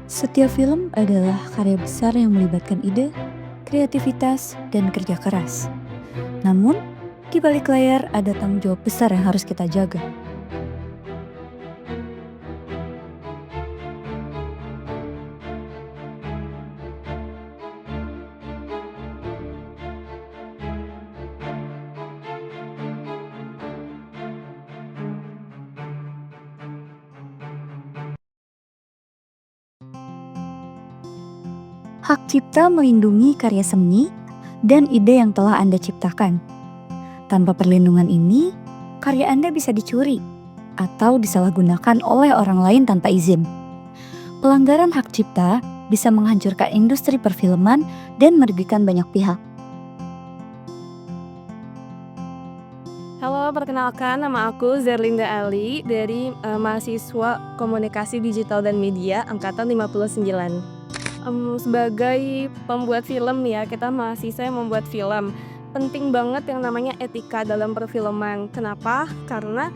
Setiap film adalah karya besar yang melibatkan ide, kreativitas, dan kerja keras. Namun, di balik layar ada tanggung jawab besar yang harus kita jaga. Hak cipta melindungi karya seni dan ide yang telah Anda ciptakan. Tanpa perlindungan ini, karya Anda bisa dicuri atau disalahgunakan oleh orang lain tanpa izin. Pelanggaran hak cipta bisa menghancurkan industri perfilman dan merugikan banyak pihak. Halo, perkenalkan nama aku Zerlinda Ali dari mahasiswa Komunikasi Digital dan Media angkatan 59. Sebagai pembuat film ya, kita mahasiswa yang membuat film. Penting banget yang namanya etika dalam perfilman. Kenapa? Karena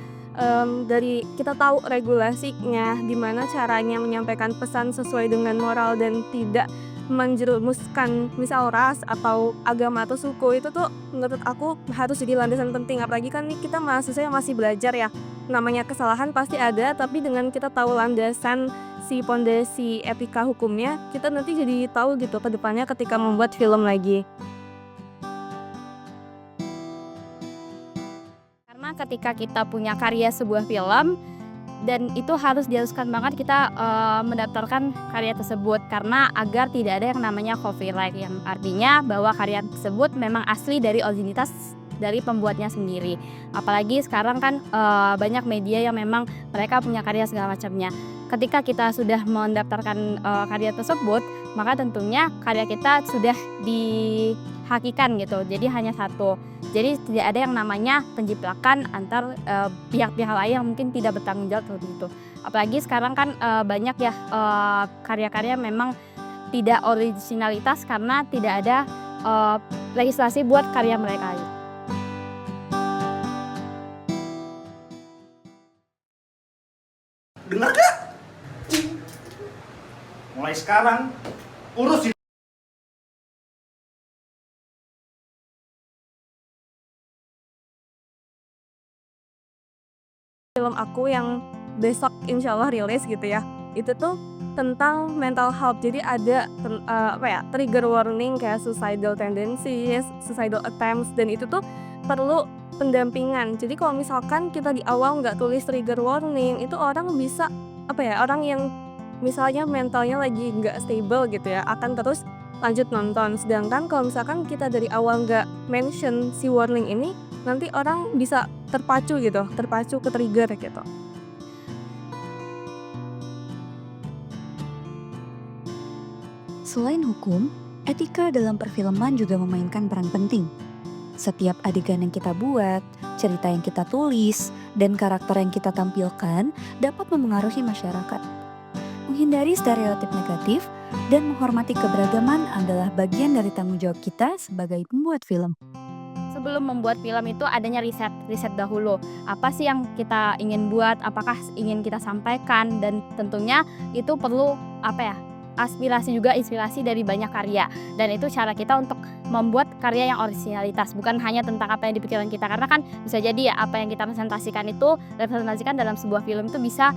dari kita tahu regulasinya, gimana caranya menyampaikan pesan sesuai dengan moral dan tidak menjerumuskan misal ras atau agama atau suku. Itu tuh menurut aku harus jadi landasan penting, apalagi kan nih kita mahasiswa yang masih belajar ya, namanya kesalahan pasti ada, tapi dengan kita tahu landasan si pondasi etika hukumnya, kita nanti jadi tahu gitu ke depannya ketika membuat film lagi. Karena ketika kita punya karya sebuah film dan itu harus diharuskan banget kita mendaftarkan karya tersebut, karena agar tidak ada yang namanya copyright, yang artinya bahwa karya tersebut memang asli dari originalitas dari pembuatnya sendiri. Apalagi sekarang kan banyak media yang memang mereka punya karya segala macamnya. Ketika kita sudah mendaftarkan karya tersebut, maka tentunya karya kita sudah dihakikan gitu. Jadi hanya satu. Jadi tidak ada yang namanya penjiplakan antar pihak-pihak lain yang mungkin tidak bertanggung jawab seperti itu. Apalagi sekarang kan banyak ya karya-karya memang tidak originalitas karena tidak ada legislasi buat karya mereka. Dengar gak? Mulai sekarang urus Film aku yang besok insya Allah rilis gitu ya, itu tuh tentang mental health. Jadi ada trigger warning kayak suicidal tendencies, suicidal attempts, dan itu tuh perlu pendampingan. Jadi kalau misalkan kita di awal nggak tulis trigger warning, itu orang bisa orang yang misalnya mentalnya lagi nggak stable gitu ya, akan terus lanjut nonton. Sedangkan kalau misalkan kita dari awal nggak mention si warning ini, nanti orang bisa terpacu ke trigger gitu. Selain hukum, etika dalam perfilman juga memainkan peran penting. Setiap adegan yang kita buat, cerita yang kita tulis, dan karakter yang kita tampilkan dapat memengaruhi masyarakat. Menghindari stereotip negatif dan menghormati keberagaman adalah bagian dari tanggung jawab kita sebagai pembuat film. Sebelum membuat film itu adanya riset dahulu. Apa sih yang kita ingin buat, apakah ingin kita sampaikan, dan tentunya itu perlu aspirasi juga, inspirasi dari banyak karya. Dan itu cara kita untuk membuat karya yang originalitas, bukan hanya tentang apa yang dipikirkan kita, karena kan bisa jadi ya apa yang kita representasikan dalam sebuah film itu bisa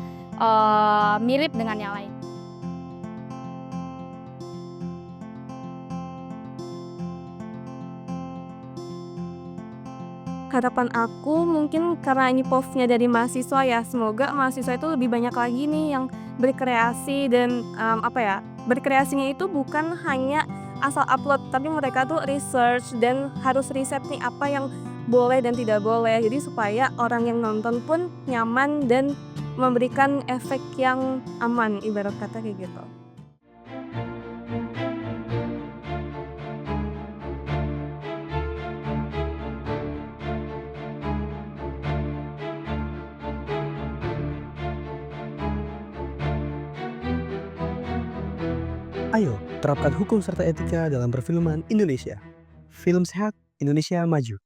mirip dengan yang lain. Harapan aku mungkin karena ini POV-nya dari mahasiswa ya, semoga mahasiswa itu lebih banyak lagi nih yang berkreasi dan berkreasinya itu bukan hanya asal upload, tapi mereka tuh research dan harus riset nih apa yang boleh dan tidak boleh. Jadi supaya orang yang nonton pun nyaman dan memberikan efek yang aman, ibarat kata kayak gitu. Ayo, terapkan hukum serta etika dalam perfilman Indonesia. Film sehat, Indonesia maju.